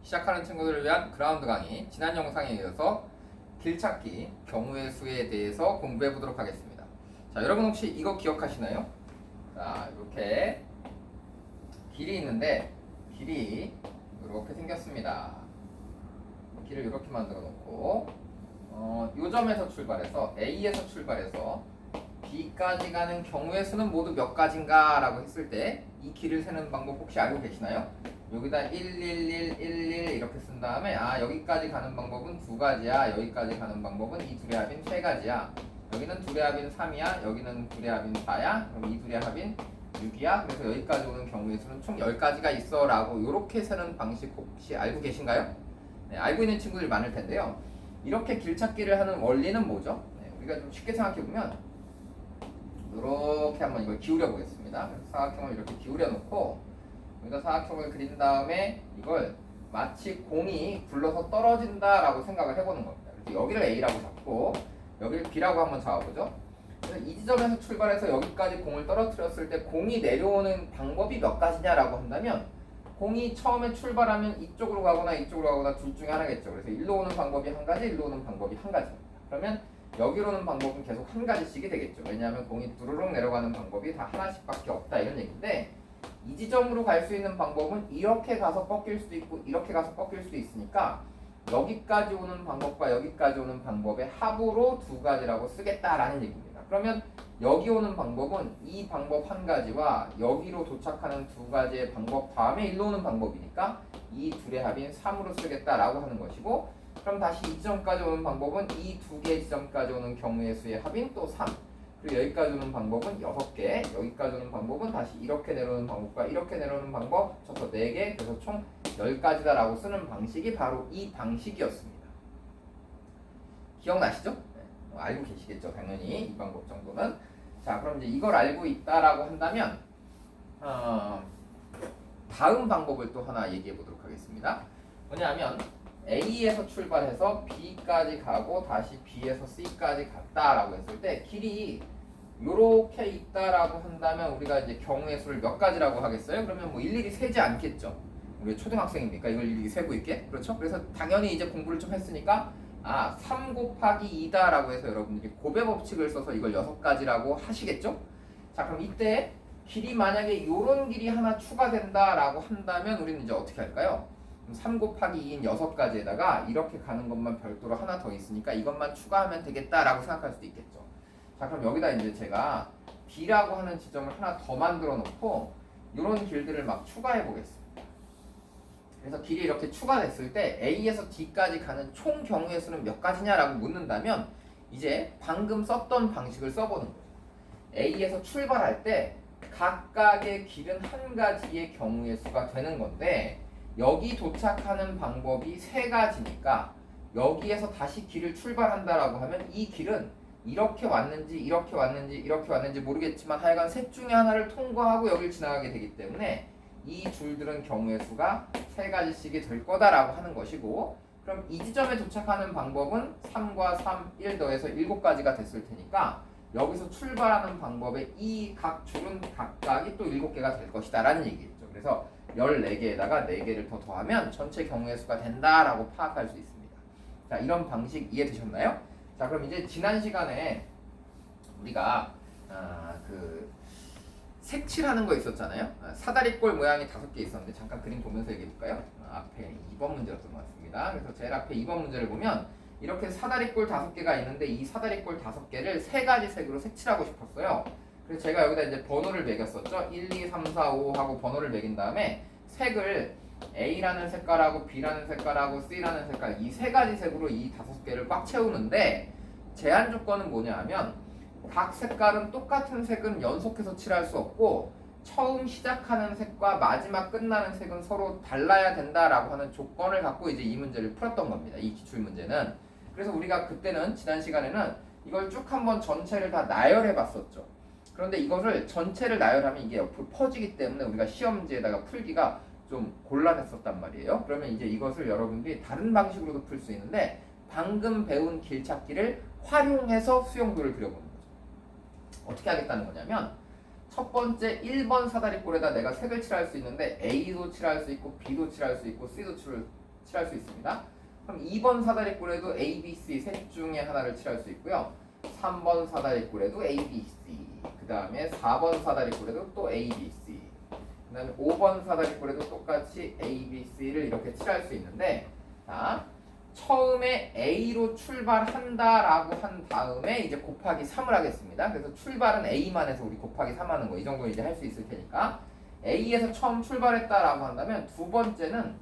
시작하는 친구들을 위한 그라운드 강의. 지난 영상에 이어서 길찾기 경우의 수에 대해서 공부해 보도록 하겠습니다. 자, 여러분 혹시 이거 기억하시나요? 자, 이렇게 길이 있는데 길이 이렇게 생겼습니다. 길을 이렇게 만들어 놓고 요 점에서 출발해서 A에서 출발해서 B까지 가는 경우의 수는 모두 몇 가지인가 라고 했을 때 이 길을 세는 방법 혹시 알고 계시나요? 여기다 11111 이렇게 쓴 다음에 여기까지 가는 방법은 두 가지야, 여기까지 가는 방법은 이 둘의 합인 세 가지야, 여기는 둘의 합인 3이야, 여기는 둘의 합인 4야, 그럼 이 둘의 합인 6이야. 그래서 여기까지 오는 경우의 수는 총 10가지가 있어 라고 이렇게 세는 방식 혹시 알고 계신가요? 네, 알고 있는 친구들이 많을 텐데요. 이렇게 길찾기를 하는 원리는 뭐죠? 네, 우리가 좀 쉽게 생각해 보면 이렇게 한번 이걸 기울여 보겠습니다. 사각형을 이렇게 기울여 놓고 여기다 사각형을 그린 다음에 이걸 마치 공이 굴러서 떨어진다 라고 생각을 해보는 겁니다. 그래서 여기를 A라고 잡고 여기를 B라고 한번 잡아보죠. 그래서 이 지점에서 출발해서 여기까지 공을 떨어뜨렸을 때 공이 내려오는 방법이 몇 가지냐라고 한다면 공이 처음에 출발하면 이쪽으로 가거나 이쪽으로 가거나 둘 중에 하나겠죠. 그래서 일로 오는 방법이 한 가지, 일로 오는 방법이 한 가지입니다. 그러면 여기로 오는 방법은 계속 한 가지씩이 되겠죠. 왜냐하면 공이 두루룩 내려가는 방법이 다 하나씩밖에 없다 이런 얘기인데, 이 지점으로 갈 수 있는 방법은 이렇게 가서 꺾일 수도 있고 이렇게 가서 꺾일 수도 있으니까 여기까지 오는 방법과 여기까지 오는 방법의 합으로 두 가지라고 쓰겠다라는 얘기입니다. 그러면 여기 오는 방법은 이 방법 한 가지와 여기로 도착하는 두 가지의 방법 다음에 일로 오는 방법이니까 이 둘의 합인 3으로 쓰겠다라고 하는 것이고, 그럼 다시 이 지점까지 오는 방법은 이 두 개의 지점까지 오는 경우의 수의 합인 또 3, 그리고 여기까지 오는 방법은 6개, 여기까지 오는 방법은 다시 이렇게 내려오는 방법과 이렇게 내려오는 방법 합쳐서 4개, 그래서 총 10가지다 라고 쓰는 방식이 바로 이 방식이었습니다. 기억나시죠? 네, 알고 계시겠죠, 당연히 이 방법 정도는. 자, 그럼 이제 이걸 알고 있다라고 한다면 다음 방법을 또 하나 얘기해 보도록 하겠습니다. 뭐냐면 A에서 출발해서 B까지 가고 다시 B에서 C까지 갔다라고 했을 때 길이 요렇게 있다라고 한다면 우리가 이제 경우의 수를 몇 가지라고 하겠어요? 그러면 뭐 일일이 세지 않겠죠. 우리 초등학생입니까? 이걸 일일이 세고 있게? 그렇죠? 그래서 당연히 이제 공부를 좀 했으니까 3 곱하기 2다라고 해서 여러분들이 곱의 법칙을 써서 이걸 6가지라고 하시겠죠? 자, 그럼 이때 길이 만약에 요런 길이 하나 추가된다라고 한다면 우리는 이제 어떻게 할까요? 3 곱하기 2인 6가지에다가 이렇게 가는 것만 별도로 하나 더 있으니까 이것만 추가하면 되겠다라고 생각할 수도 있겠죠. 자, 그럼 여기다 이제 제가 B라고 하는 지점을 하나 더 만들어 놓고 이런 길들을 막 추가해 보겠습니다. 그래서 길이 이렇게 추가됐을 때 A에서 D까지 가는 총 경우의 수는 몇 가지냐라고 묻는다면 이제 방금 썼던 방식을 써보는 거죠. A에서 출발할 때 각각의 길은 한 가지의 경우의 수가 되는 건데, 여기 도착하는 방법이 세 가지니까 여기에서 다시 길을 출발한다라고 하면 이 길은 이렇게 왔는지 이렇게 왔는지 이렇게 왔는지 모르겠지만 하여간 셋 중에 하나를 통과하고 여길 지나가게 되기 때문에 이 줄들은 경우의 수가 세 가지씩이 될 거다라고 하는 것이고, 그럼 이 지점에 도착하는 방법은 3과 3, 1 더해서 7가지가 됐을 테니까 여기서 출발하는 방법의 이 각 줄은 각각이 또 7개가 될 것이다 라는 얘기겠죠. 그래서 14개에다가 4개를 더 더하면 전체 경우의 수가 된다라고 파악할 수 있습니다. 자, 이런 방식 이해되셨나요? 자, 그럼 이제 지난 시간에 우리가 그 색칠하는 거 있었잖아요. 사다리꼴 모양이 5개 있었는데 잠깐 그림 보면서 얘기해 볼까요? 앞에 2번 문제였던 것 같습니다. 그래서 제일 앞에 2번 문제를 보면 이렇게 사다리꼴 5개가 있는데 이 사다리꼴 5개를 세 가지 색으로 색칠하고 싶었어요. 그래서 제가 여기다 이제 번호를 매겼었죠. 1, 2, 3, 4, 5 하고 번호를 매긴 다음에 색을 A라는 색깔하고 B라는 색깔하고 C라는 색깔, 이 세 가지 색으로 이 5개를 꽉 채우는데 제한 조건은 뭐냐 하면 각 색깔은 똑같은 색은 연속해서 칠할 수 없고 처음 시작하는 색과 마지막 끝나는 색은 서로 달라야 된다라고 하는 조건을 갖고 이제 이 문제를 풀었던 겁니다. 이 기출 문제는. 그래서 우리가 그때는 지난 시간에는 이걸 쭉 한번 전체를 다 나열해 봤었죠. 그런데 이거를 전체를 나열하면 이게 옆으로 퍼지기 때문에 우리가 시험지에다가 풀기가 좀 곤란했었단 말이에요. 그러면 이제 이것을 여러분들이 다른 방식으로도 풀 수 있는데 방금 배운 길찾기를 활용해서 수용도를 그려보는 거죠. 어떻게 하겠다는 거냐면 첫 번째 1번 사다리꼴에다 내가 색을 칠할 수 있는데 A도 칠할 수 있고 B도 칠할 수 있고 C도 칠할 수 있습니다. 그럼 2번 사다리꼴에도 A, B, C 셋 중에 하나를 칠할 수 있고요. 3번 사다리꼴에도 A, B, C, 그 다음에 4번 사다리꼴에도 또 A, B, C, 그 다음에 5번 사다리꼴에도 똑같이 A, B, C를 이렇게 칠할 수 있는데, 자, 처음에 A로 출발한다라고 한 다음에 이제 곱하기 3을 하겠습니다. 그래서 출발은 A만 해서 우리 곱하기 3 하는 거 이 정도 이제 할 수 있을 테니까 A에서 처음 출발했다라고 한다면 두 번째는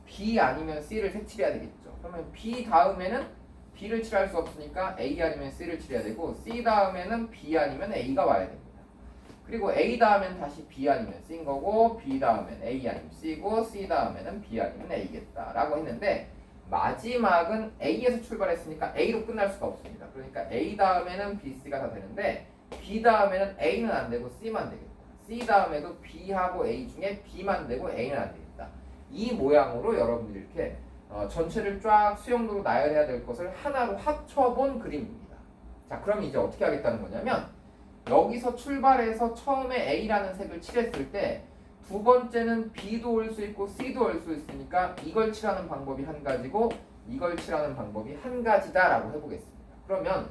B 아니면 C를 색칠해야 되겠죠. 그러면 B 다음에는 B를 칠할 수 없으니까 A 아니면 C를 칠해야 되고 C 다음에는 B 아니면 A가 와야 됩니다. 그리고 A 다음엔 다시 B 아니면 C인 거고 B 다음엔 A 아니면 C고 C 다음에는 B 아니면 A겠다라고 했는데 마지막은 A에서 출발했으니까 A로 끝날 수가 없습니다. 그러니까 A 다음에는 B, C가 다 되는데 B 다음에는 A는 안 되고 C만 되겠다. C 다음에도 B하고 A 중에 B만 되고 A는 안 되겠다. 이 모양으로 여러분들이 이렇게 전체를 쫙 수영도로 나열해야 될 것을 하나로 합쳐본 그림입니다. 자, 그럼 이제 어떻게 하겠다는 거냐면 여기서 출발해서 처음에 A라는 색을 칠했을 때 두 번째는 B도 올 수 있고 C도 올 수 있으니까 이걸 칠하는 방법이 한 가지고 이걸 칠하는 방법이 한 가지다라고 해보겠습니다. 그러면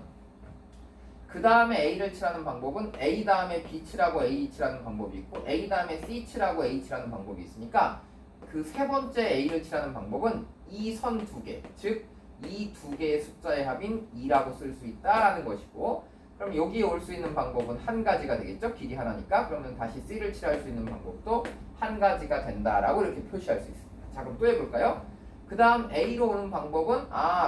그 다음에 A를 칠하는 방법은 A 다음에 B 칠하고 A 칠하는 방법이 있고 A 다음에 C 칠하고 A 칠하는 방법이 있으니까 그 세 번째 A를 칠하는 방법은 이 선 두 개, 즉 이 두 개의 숫자의 합인 2라고 쓸 수 있다라는 것이고, 그럼 여기에 올 수 있는 방법은 한 가지가 되겠죠? 길이 하나니까. 그러면 다시 C를 칠할 수 있는 방법도 한 가지가 된다라고 이렇게 표시할 수 있습니다. 자, 그럼 또 해볼까요? 그 다음 A로 오는 방법은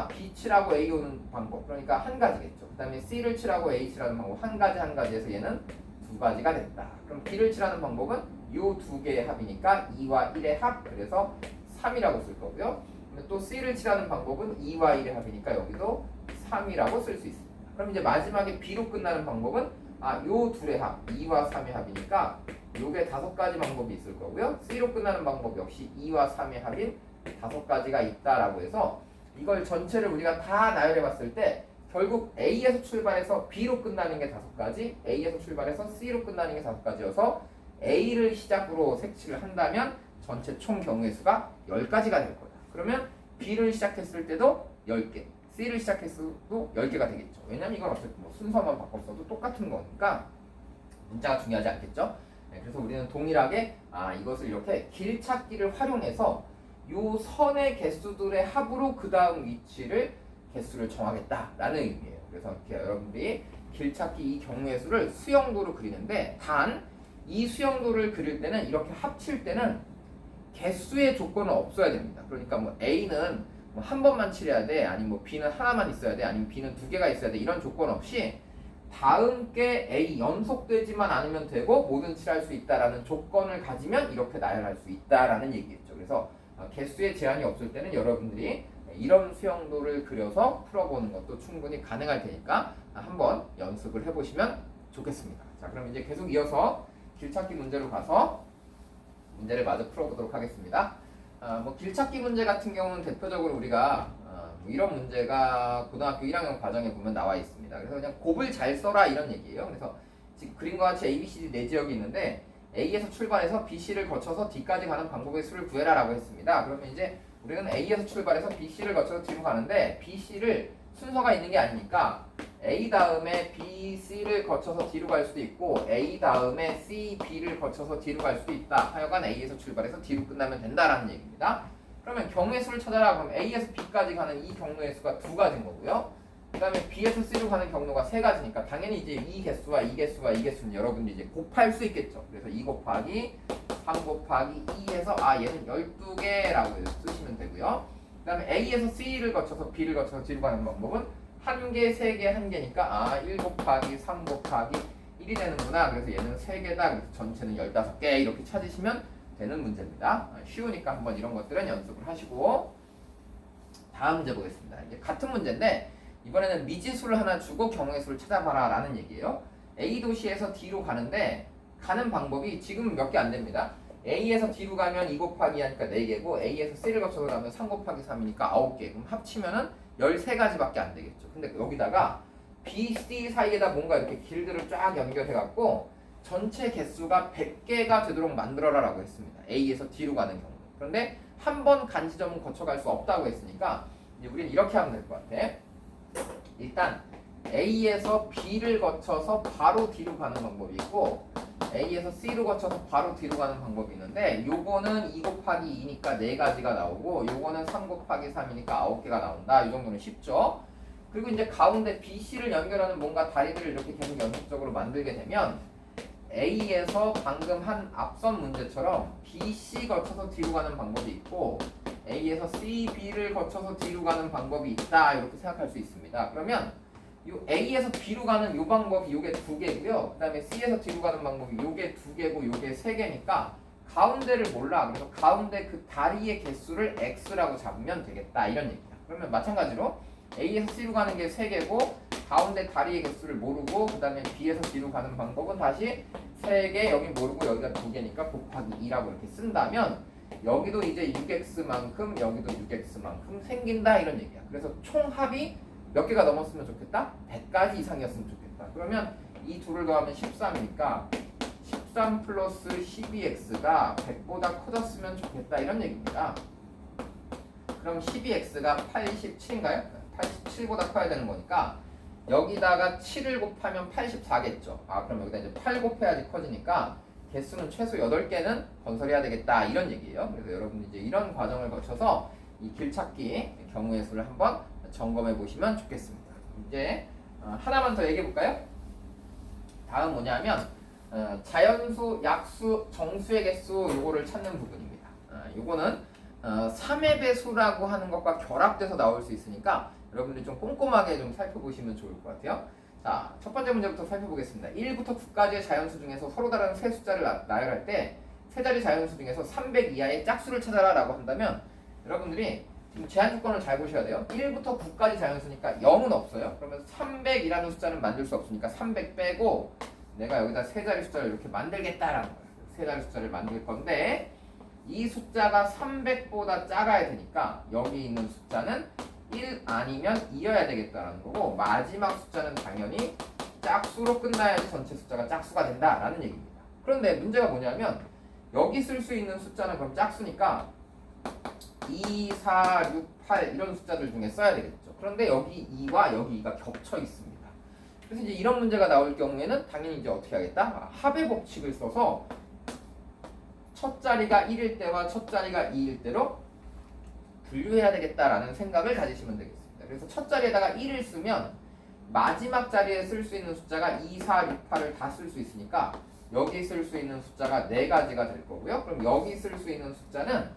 B 칠하고 A 오는 방법, 그러니까 한 가지겠죠. 그 다음에 C를 칠하고 A 칠하는 방법 한 가지에서 얘는 두 가지가 됐다. 그럼 B를 칠하는 방법은 요 두 개의 합이니까 2와 1의 합, 그래서 3이라고 쓸 거고요. 또 C를 칠하는 방법은 2와 1의 합이니까 여기도 3이라고 쓸 수 있습니다. 그럼 이제 마지막에 B로 끝나는 방법은 요 둘의 합, 2와 3의 합이니까 요게 5가지 방법이 있을 거고요. C로 끝나는 방법 역시 2와 3의 합인 5가지가 있다라고 해서 이걸 전체를 우리가 다 나열해 봤을 때 결국 A에서 출발해서 B로 끝나는 게 5가지, A에서 출발해서 C로 끝나는 게 5가지여서 A를 시작으로 색칠을 한다면 전체 총 경우의 수가 10가지가 될 거다. 그러면 B를 시작했을 때도 10개, C를 시작했어도 10개가 되겠죠. 왜냐면 이건 어쨌든 뭐 순서만 바꿨어도 똑같은 거니까 문자가 중요하지 않겠죠. 네, 그래서 우리는 동일하게 이것을 이렇게 길찾기를 활용해서 요 선의 개수들의 합으로 그 다음 위치를 개수를 정하겠다라는 의미예요. 그래서 이렇게 여러분들이 길찾기 이 경우의 수를 수영도로 그리는데 단 이 수영도를 그릴 때는 이렇게 합칠 때는 개수의 조건은 없어야 됩니다. 그러니까 뭐 A는 뭐 한 번만 칠해야 돼, 아니면 뭐 B는 하나만 있어야 돼, 아니면 B는 두 개가 있어야 돼, 이런 조건 없이 다음 게 A 연속되지만 않으면 되고 뭐든 칠할 수 있다라는 조건을 가지면 이렇게 나열할 수 있다라는 얘기겠죠. 그래서 개수의 제한이 없을 때는 여러분들이 이런 수영도를 그려서 풀어보는 것도 충분히 가능할 테니까 한번 연습을 해보시면 좋겠습니다. 자, 그럼 이제 계속 이어서 길찾기 문제로 가서 문제를 마저 풀어보도록 하겠습니다. 뭐 길찾기 문제 같은 경우는 대표적으로 우리가 뭐 이런 문제가 고등학교 1학년 과정에 보면 나와 있습니다. 그래서 그냥 곱을 잘 써라 이런 얘기예요. 그래서 지금 그림과 같이 A, B, C, D 네 지역이 있는데 A에서 출발해서 B, C를 거쳐서 D까지 가는 방법의 수를 구해라라고 했습니다. 그러면 이제 우리는 A에서 출발해서 B, C를 거쳐서 D로 가는데 B, C를 순서가 있는 게 아니니까 A 다음에 B, C를 거쳐서 D로 갈 수도 있고 A 다음에 C, B를 거쳐서 D로 갈 수도 있다. 하여간 A에서 출발해서 D로 끝나면 된다라는 얘기입니다. 그러면 경우의 수를 찾아라. 그럼 A에서 B까지 가는 이 경우의 수가 2가지인 거고요. 그 다음에 B에서 C로 가는 경로가 3가지니까 당연히 이제 이 개수와 이 개수와 이 개수는 여러분들이 이제 곱할 수 있겠죠. 그래서 2 곱하기 3 곱하기 2해서 얘는 12개라고 쓰시면 되고요. 그 다음에 A에서 C를 거쳐서 B를 거쳐서 D로 가는 방법은 1개, 3개, 1개니까 1 곱하기 3 곱하기 1이 되는구나. 그래서 얘는 3개다. 그래서 전체는 15개 이렇게 찾으시면 되는 문제입니다. 쉬우니까 한번 이런 것들은 연습을 하시고 다음 문제 보겠습니다. 이제 같은 문제인데 이번에는 미지수를 하나 주고 경우의 수를 찾아봐라 라는 얘기예요. A 도시에서 D로 가는데 가는 방법이 지금 몇 개 안 됩니다. A에서 D로 가면 2 곱하기 2 하니까 4개고 A에서 C를 거쳐서 가면 3 곱하기 3이니까 9개. 그럼 합치면은 13가지밖에 안 되겠죠. 근데 여기다가 B, C 사이에다 뭔가 이렇게 길들을 쫙 연결해갖고 전체 개수가 100개가 되도록 만들어라 라고 했습니다. A에서 D로 가는 경우. 그런데 한 번 간지점은 거쳐갈 수 없다고 했으니까 이제 우리는 이렇게 하면 될 것 같아. 일단 A에서 B를 거쳐서 바로 D로 가는 방법이 있고 A에서 C로 거쳐서 바로 D로 가는 방법이 있는데 요거는 2 곱하기 2니까 4가지가 나오고 요거는 3 곱하기 3이니까 9개가 나온다. 이 정도는 쉽죠. 그리고 이제 가운데 BC를 연결하는 뭔가 다리들을 이렇게 계속 연속적으로 만들게 되면 A에서 방금 한 앞선 문제처럼 BC 거쳐서 D로 가는 방법이 있고 A에서 C, B를 거쳐서 D로 가는 방법이 있다. 이렇게 생각할 수 있습니다. 그러면 요 A에서 B로 가는 요 방법이 요게 2개고요. 그 다음에 C에서 D로 가는 방법이 요게 2개고 요게 3개니까 가운데를 몰라. 그래서 가운데 그 다리의 개수를 X라고 잡으면 되겠다. 이런 얘기야. 그러면 마찬가지로 A에서 C로 가는 게 3개고 가운데 다리의 개수를 모르고 그 다음에 B에서 D로 가는 방법은 다시 3개 여기 모르고 여기가 2개니까 곱하기 2라고 이렇게 쓴다면 여기도 이제 6x만큼 여기도 6x만큼 생긴다 이런 얘기야. 그래서 총합이 몇 개가 넘었으면 좋겠다? 100가지 이상이었으면 좋겠다. 그러면 이 둘을 더하면 13이니까 13 플러스 12x가 100보다 커졌으면 좋겠다 이런 얘기입니다. 그럼 12x가 87인가요? 87보다 커야 되는 거니까 여기다가 7을 곱하면 84겠죠. 그럼 여기다 이제 8 곱해야지 커지니까 개수는 최소 8개는 건설해야 되겠다 이런 얘기예요. 그래서 여러분 이제 이런 과정을 거쳐서 이 길찾기 경우의 수를 한번 점검해 보시면 좋겠습니다. 이제 하나만 더 얘기해 볼까요? 다음 뭐냐면 자연수, 약수, 정수의 개수 요거를 찾는 부분입니다. 요거는 3의 배수라고 하는 것과 결합돼서 나올 수 있으니까 여러분들이 좀 꼼꼼하게 좀 살펴보시면 좋을 것 같아요. 자, 첫 번째 문제부터 살펴보겠습니다. 1부터 9까지의 자연수 중에서 서로 다른 세 숫자를 나열할 때 세 자리 자연수 중에서 300 이하의 짝수를 찾아라 라고 한다면 여러분들이 지금 제한 조건을 잘 보셔야 돼요. 1부터 9까지 자연수니까 0은 없어요. 그러면 300이라는 숫자는 만들 수 없으니까 300 빼고 내가 여기다 세 자리 숫자를 이렇게 만들겠다라는 거예요. 세 자리 숫자를 만들 건데 이 숫자가 300보다 작아야 되니까 여기 있는 숫자는 1 아니면 2여야 되겠다라는 거고 마지막 숫자는 당연히 짝수로 끝나야지 전체 숫자가 짝수가 된다라는 얘기입니다. 그런데 문제가 뭐냐면 여기 쓸 수 있는 숫자는 그럼 짝수니까 2, 4, 6, 8 이런 숫자들 중에 써야 되겠죠. 그런데 여기 2와 여기 2가 겹쳐 있습니다. 그래서 이제 이런 문제가 나올 경우에는 당연히 이제 어떻게 하겠다? 합의 법칙을 써서 첫 자리가 1일 때와 첫 자리가 2일 때로 분류해야 되겠다라는 생각을 가지시면 되겠습니다. 그래서 첫 자리에다가 1을 쓰면 마지막 자리에 쓸 수 있는 숫자가 2, 4, 6, 8을 다 쓸 수 있으니까 여기 쓸 수 있는 숫자가 4가지가 될 거고요. 그럼 여기 쓸 수 있는 숫자는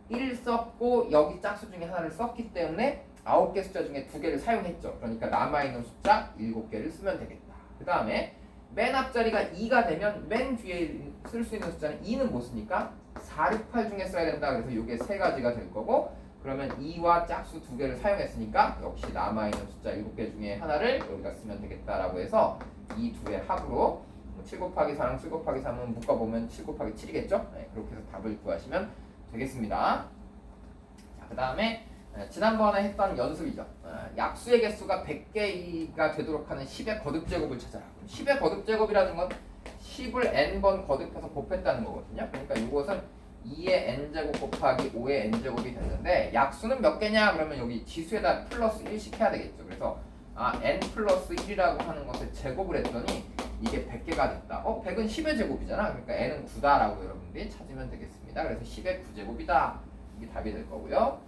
1 썼고 여기 짝수 중에 하나를 썼기 때문에 9개 숫자 중에 2개를 사용했죠. 그러니까 남아있는 숫자 7개를 쓰면 되겠다. 그 다음에 맨 앞자리가 2가 되면 맨 뒤에 쓸 수 있는 숫자는 2는 못 쓰니까 4, 6, 8 중에 써야 된다. 그래서 이게 3가지가 될 거고 그러면 2와 짝수 2개를 사용했으니까 역시 남아있는 숫자 7개 중에 하나를 여기다 쓰면 되겠다라고 해서 이 두 개 합으로 7 곱하기 4랑 7 곱하기 3은 묶어보면 7 곱하기 7이겠죠? 네, 그렇게 해서 답을 구하시면 되겠습니다. 자, 그 다음에 지난번에 했던 연습이죠. 약수의 개수가 100개가 되도록 하는 10의 거듭제곱을 찾아라. 10의 거듭제곱이라는 건 10을 n번 거듭해서 곱했다는 거거든요. 그러니까 이것은 2의 n제곱 곱하기 5의 n제곱이 됐는데 약수는 몇 개냐? 그러면 여기 지수에다 플러스 1씩 해야 되겠죠. 그래서 n 플러스 1이라고 하는 것에 제곱을 했더니 이게 100개가 됐다. 100은 10의 제곱이잖아. 그러니까 n은 9다라고 여러분들이 찾으면 되겠습니다. 그래서 10의 9제곱이다. 이게 답이 될 거고요.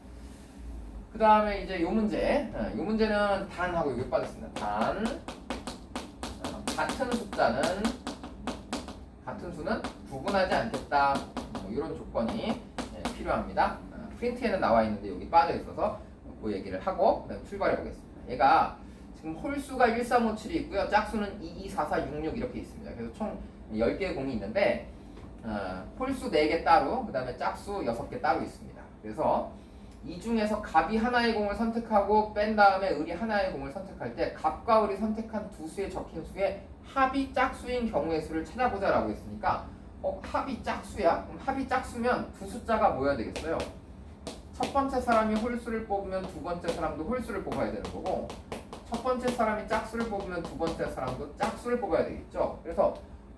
그 다음에 이제 요 문제. 요 문제는 단하고 여기 빠졌습니다. 단. 같은 수는 구분하지 않겠다. 이런 조건이 필요합니다. 프린트에는 나와 있는데 여기 빠져 있어서 그 얘기를 하고 출발해 보겠습니다. 얘가 지금 홀수가 1, 3, 5, 7이 있고요. 짝수는 2, 2, 4, 4, 6, 6 이렇게 있습니다. 그래서 총 10개의 공이 있는데 홀수 4개 따로, 그 다음에 짝수 6개 따로 있습니다. 그래서 이 중에서 갑이 하나의 공을 선택하고 뺀 다음에 을이 하나의 공을 선택할 때 갑과 을이 선택한 두 수에 적힌 수의 합이 짝수인 경우의 수를 찾아보자 라고 했으니까 합이 짝수야? 그럼 합이 짝수면 두 숫자가 뭐여야 되겠어요? 첫 번째 사람이 홀수를 뽑으면 두 번째 사람도 홀수를 뽑아야 되는 거고 첫 번째 사람이 짝수를 뽑으면 두 번째 사람도 짝수를 뽑아야 되겠죠. 그래서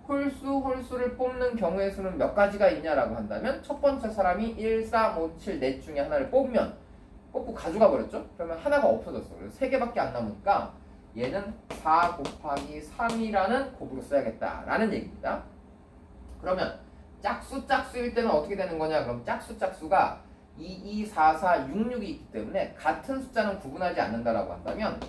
홀수를 뽑는 경우의 수는 몇 가지가 있냐라고 한다면 첫 번째 사람이 1, 3, 5, 7, 넷 중에 하나를 뽑고 가져가 버렸죠? 그러면 하나가 없어졌어. 그래서 3개밖에 안 남으니까 얘는 4 곱하기 3이라는 곱으로 써야겠다라는 얘기입니다. 그러면 짝수일 때는 어떻게 되는 거냐? 그럼 짝수가 2, 2, 4, 4, 6, 6이 있기 때문에 같은 숫자는 구분하지 않는다라고 한다면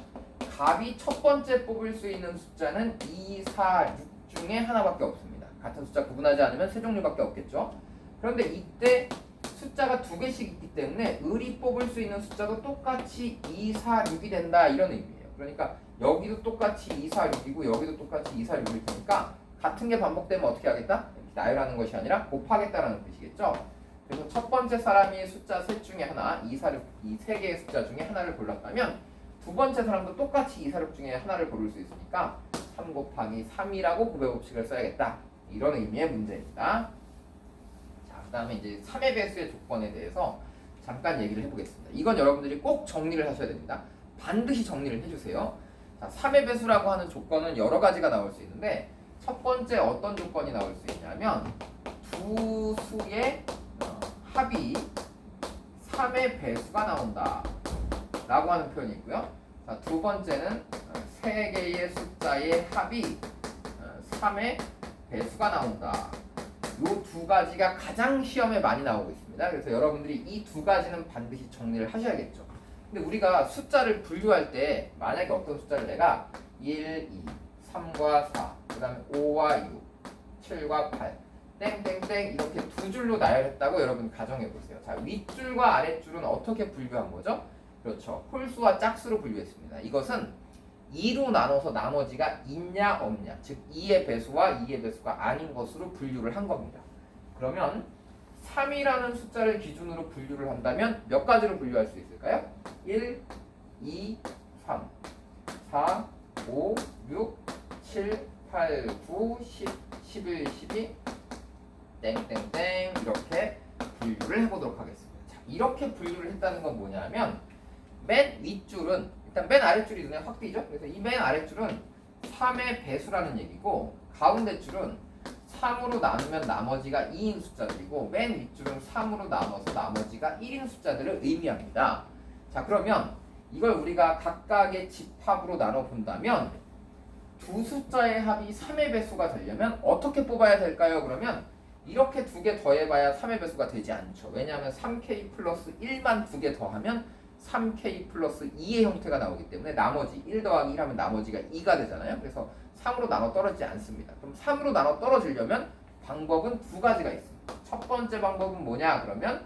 값이 첫 번째 뽑을 수 있는 숫자는 2, 4, 6 중에 하나밖에 없습니다. 같은 숫자 구분하지 않으면 세 종류밖에 없겠죠. 그런데 이때 숫자가 2개씩 있기 때문에 을이 뽑을 수 있는 숫자도 똑같이 2, 4, 6이 된다 이런 의미예요. 그러니까 여기도 똑같이 2, 4, 6이고 여기도 똑같이 2, 4, 6일 테니까 같은 게 반복되면 어떻게 하겠다? 나열하는 것이 아니라 곱하겠다라는 뜻이겠죠. 그래서 첫 번째 사람이 숫자 셋 중에 하나, 2, 4, 6, 이 세 개의 숫자 중에 하나를 골랐다면 두 번째 사람도 똑같이 2, 4, 6 중에 하나를 고를 수 있으니까 3 곱하기 3이라고 곱의 법칙을 써야겠다. 이런 의미의 문제입니다. 자, 그 다음에 이제 3의 배수의 조건에 대해서 잠깐 얘기를 해보겠습니다. 이건 여러분들이 꼭 정리를 하셔야 됩니다. 반드시 정리를 해주세요. 자, 3의 배수라고 하는 조건은 여러 가지가 나올 수 있는데 첫 번째 어떤 조건이 나올 수 있냐면 두 수의 합이 3의 배수가 나온다 라고 하는 표현이 있고요. 자, 두 번째는 세 개의 숫자의 합이 3의 배수가 나온다. 이 두 가지가 가장 시험에 많이 나오고 있습니다. 그래서 여러분들이 이 두 가지는 반드시 정리를 하셔야겠죠. 근데 우리가 숫자를 분류할 때 만약에 어떤 숫자를 내가 1, 2, 3과 4, 그 다음에 5와 6, 7과 8 땡땡땡 이렇게 두 줄로 나열했다고 여러분 가정해 보세요. 자, 윗줄과 아랫줄은 어떻게 분류한 거죠? 그렇죠. 홀수와 짝수로 분류했습니다. 이것은 2로 나눠서 나머지가 있냐 없냐, 즉 2의 배수와 2의 배수가 아닌 것으로 분류를 한 겁니다. 그러면 3이라는 숫자를 기준으로 분류를 한다면 몇 가지로 분류할 수 있을까요? 1, 2, 3, 4, 5, 6, 7, 8, 9, 10, 11, 12 땡땡땡 이렇게 분류를 해보도록 하겠습니다. 자, 이렇게 분류를 했다는 건 뭐냐면 맨 윗줄은 일단 맨 아랫줄이 눈에 확 띄죠? 그래서 이 맨 아랫줄은 3의 배수라는 얘기고 가운데 줄은 3으로 나누면 나머지가 2인 숫자들이고 맨 윗줄은 3으로 나눠서 나머지가 1인 숫자들을 의미합니다. 자, 그러면 이걸 우리가 각각의 집합으로 나눠 본다면 두 숫자의 합이 3의 배수가 되려면 어떻게 뽑아야 될까요? 그러면 이렇게 두 개 더해봐야 3의 배수가 되지 않죠. 왜냐하면 3k 플러스 1만 두 개 더하면 3k 플러스 2의 형태가 나오기 때문에 나머지 1 더하기 1 하면 나머지가 2가 되잖아요. 그래서 3으로 나눠 떨어지지 않습니다. 그럼 3으로 나눠 떨어지려면 방법은 두 가지가 있습니다. 첫 번째 방법은 뭐냐? 그러면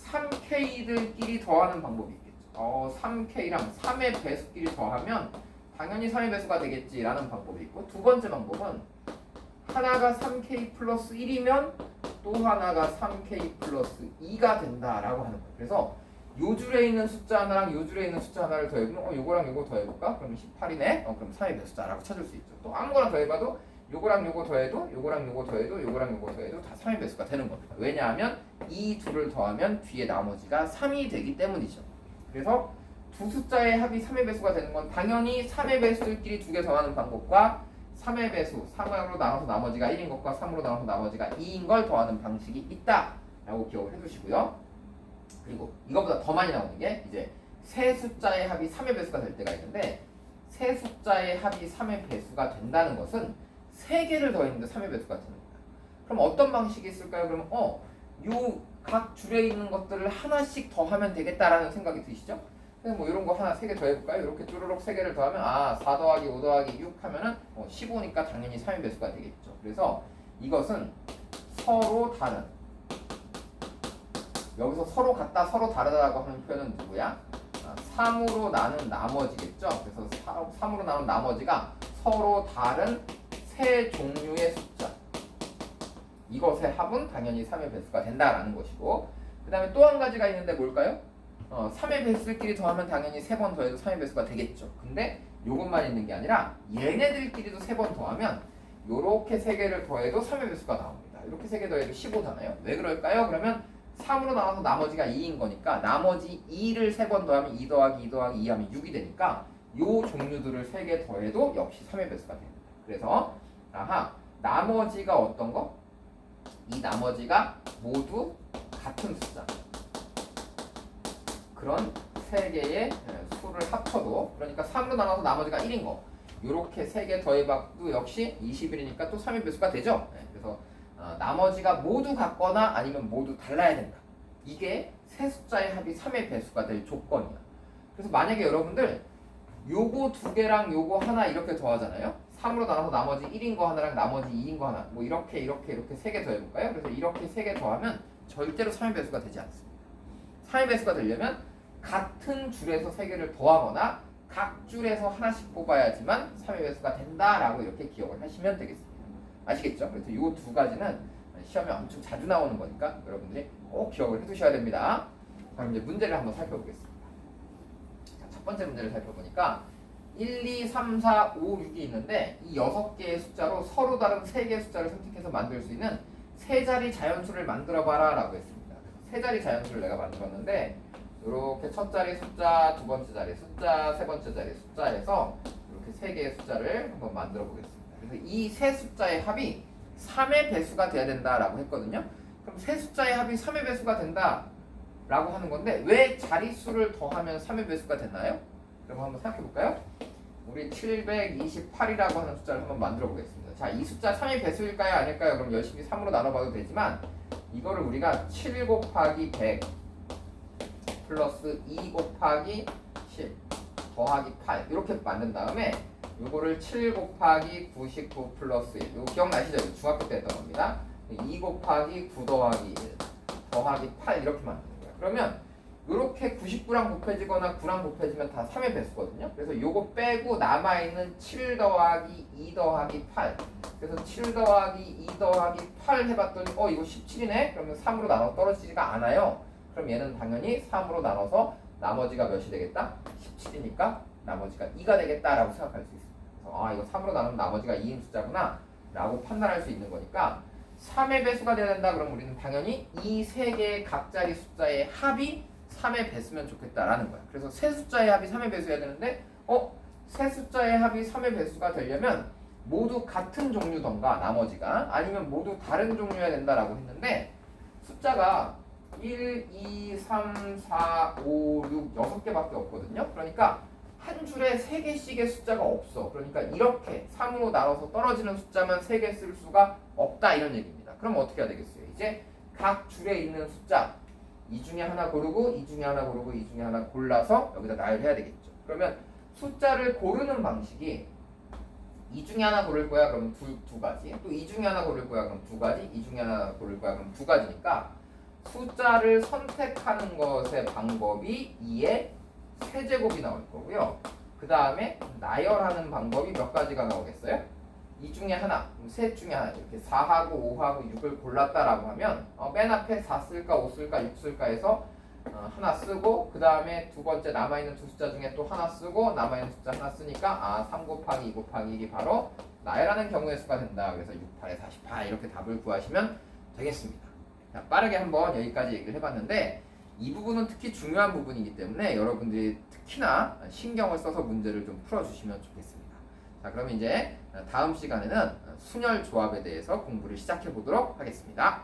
3k들끼리 더하는 방법이 있겠죠. 3k랑 3의 배수끼리 더하면 당연히 3의 배수가 되겠지라는 방법이 있고, 두 번째 방법은 하나가 3k 플러스 1이면 또 하나가 3k 플러스 2가 된다라고 하는 거예요. 그래서 요 줄에 있는 숫자 하나랑 요 줄에 있는 숫자 하나를 더해보면 요거랑 요거 더해볼까? 그러면 18이네? 그럼 3의 배수자라고 찾을 수 있죠. 또 아무거나 더해봐도 요거랑 요거 더해도 요거랑 요거 더해도 요거랑 요거 더해도 다 3의 배수가 되는 겁니다. 왜냐하면 이 둘을 더하면 뒤에 나머지가 3이 되기 때문이죠. 그래서 두 숫자의 합이 3의 배수가 되는 건 당연히 3의 배수들끼리 두 개 더하는 방법과 3의 배수, 3으로 나눠서 나머지가 1인 것과 3으로 나눠서 나머지가 2인 걸 더하는 방식이 있다라고 기억을 해주시고요. 그리고 이거보다 더 많이 나오는 게 이제 세 숫자의 합이 3의 배수가 될 때가 있는데, 세 숫자의 합이 3의 배수가 된다는 것은 3개를 더했는데 3의 배수가 되는 거예요. 그럼 어떤 방식이 있을까요? 그러면 요 각 줄에 있는 것들을 하나씩 더하면 되겠다라는 생각이 드시죠? 그래서 뭐 이런 거 하나 3개 더해볼까요? 이렇게 쭈르륵 3개를 더하면 4 더하기 5 더하기 6 하면은 15니까 당연히 3의 배수가 되겠죠. 그래서 이것은 서로 다른, 여기서 서로 같다 서로 다르다라고 하는 표현은 누구야? 3으로 나눈 나머지겠죠. 그래서 3으로 나눈 나머지가 서로 다른 세 종류의 숫자, 이것의 합은 당연히 3의 배수가 된다라는 것이고, 그 다음에 또 한 가지가 있는데 뭘까요? 3의 배수들끼리 더하면 당연히 3번 더해도 3의 배수가 되겠죠. 근데 요것만 있는 게 아니라 얘네들끼리도 3번 더하면 요렇게 3개를 더해도 3의 배수가 나옵니다. 이렇게 3개 더해도 15잖아요. 왜 그럴까요? 그러면 3으로 나와서 나머지가 2인 거니까 나머지 2를 3번 더하면 2 더하기 2 더하기 2 하면 6이 되니까 요 종류들을 3개 더해도 역시 3의 배수가 됩니다. 그래서 나머지가 어떤 거? 이 나머지가 모두 같은 숫자. 그런 세 개의 수를 합쳐도, 그러니까 3으로 나눠서 나머지가 1인 거. 요렇게 세 개 더해봐도 역시 21이니까 또 3의 배수가 되죠. 그래서 나머지가 모두 같거나 아니면 모두 달라야 된다. 이게 세 숫자의 합이 3의 배수가 될 조건이야. 그래서 만약에 여러분들 요거 두 개랑 요거 하나 이렇게 더하잖아요. 3으로 나눠서 나머지 1인 거 하나랑 나머지 2인 거 하나, 뭐 이렇게 세 개 더해볼까요? 그래서 이렇게 세 개 더하면 절대로 3의 배수가 되지 않습니다. 3의 배수가 되려면 같은 줄에서 세 개를 더하거나 각 줄에서 하나씩 뽑아야지만 3의 배수가 된다라고 이렇게 기억을 하시면 되겠습니다. 아시겠죠? 그래서 이 두 가지는 시험에 엄청 자주 나오는 거니까 여러분들이 꼭 기억을 해두셔야 됩니다. 그럼 이제 문제를 한번 살펴보겠습니다. 자, 첫 번째 문제를 살펴보니까 1, 2, 3, 4, 5, 6이 있는데 이 6개의 숫자로 서로 다른 3개의 숫자를 선택해서 만들 수 있는 세 자리 자연수를 만들어봐라 라고 했습니다. 세 자리 자연수를 내가 만들었는데 이렇게 첫 자리 숫자, 두 번째 자리 숫자, 세 번째 자리 숫자에서 이렇게 세 개의 숫자를 한번 만들어 보겠습니다. 그래서 이 세 숫자의 합이 3의 배수가 돼야 된다라고 했거든요. 그럼 세 숫자의 합이 3의 배수가 된다라고 하는 건데 왜 자릿수를 더하면 3의 배수가 됐나요? 그럼 한번 생각해 볼까요? 우리 728이라고 하는 숫자를 한번 만들어 보겠습니다. 자, 이 숫자 3의 배수일까요? 아닐까요? 그럼 열심히 3으로 나눠봐도 되지만 이거를 우리가 7 곱하기 100 플러스 2 곱하기 10 더하기 8 이렇게 만든 다음에 요거를 7 곱하기 99 플러스 1 이거 기억나시죠? 이거 중학교 때 했던 겁니다. 2 곱하기 9 더하기 1 더하기 8 이렇게 만드는 거예요. 그러면 요렇게 99랑 곱해지거나 9랑 곱해지면 다 3의 배수거든요. 그래서 요거 빼고 남아있는 7 더하기 2 더하기 8 그래서 7 더하기 2 더하기 8 해봤더니 이거 17이네? 그러면 3으로 나눠 떨어지지가 않아요. 그럼 얘는 당연히 3으로 나눠서 나머지가 몇이 되겠다? 17이니까 나머지가 2가 되겠다라고 생각할 수 있습니다. 그래서 이거 3으로 나누면 나머지가 2인 숫자구나 라고 판단할 수 있는 거니까 3의 배수가 돼야 된다. 그럼 우리는 당연히 이 세 개의 각자리 숫자의 합이 3의 배수면 좋겠다라는 거야. 그래서 세 숫자의 합이 3의 배수여야 되는데 세 숫자의 합이 3의 배수가 되려면 모두 같은 종류던가 나머지가 아니면 모두 다른 종류여야 된다라고 했는데 숫자가 1, 2, 3, 4, 5, 6, 6개밖에 없거든요. 그러니까 한 줄에 3개씩의 숫자가 없어. 그러니까 이렇게 3으로 나눠서 떨어지는 숫자만 3개 쓸 수가 없다 이런 얘기입니다. 그럼 어떻게 해야 되겠어요? 이제 각 줄에 있는 숫자 이 중에 하나 고르고 이 중에 하나 고르고 이 중에 하나 골라서 여기다 나열해야 되겠죠. 그러면 숫자를 고르는 방식이 이 중에 하나 고를 거야 그럼 두 가지 또 이 중에 하나 고를 거야 그럼 두 가지 이 중에 하나 고를 거야 그럼 두 가지니까 숫자를 선택하는 것의 방법이 2의 세제곱이 나올 거고요. 그 다음에 나열하는 방법이 몇 가지가 나오겠어요? 이 중에 하나, 셋 중에 하나 이렇게 4하고 5하고 6을 골랐다라고 하면 맨 앞에 4 쓸까 5 쓸까 6 쓸까 해서 하나 쓰고 그 다음에 두 번째 남아있는 두 숫자 중에 또 하나 쓰고 남아있는 숫자 하나 쓰니까 3 곱하기 2 곱하기 1이 바로 나열하는 경우의 수가 된다. 그래서 6, 8에 48 이렇게 답을 구하시면 되겠습니다. 자, 빠르게 한번 여기까지 얘기를 해봤는데 이 부분은 특히 중요한 부분이기 때문에 여러분들이 특히나 신경을 써서 문제를 좀 풀어주시면 좋겠습니다. 자, 그럼 이제 다음 시간에는 순열 조합에 대해서 공부를 시작해 보도록 하겠습니다.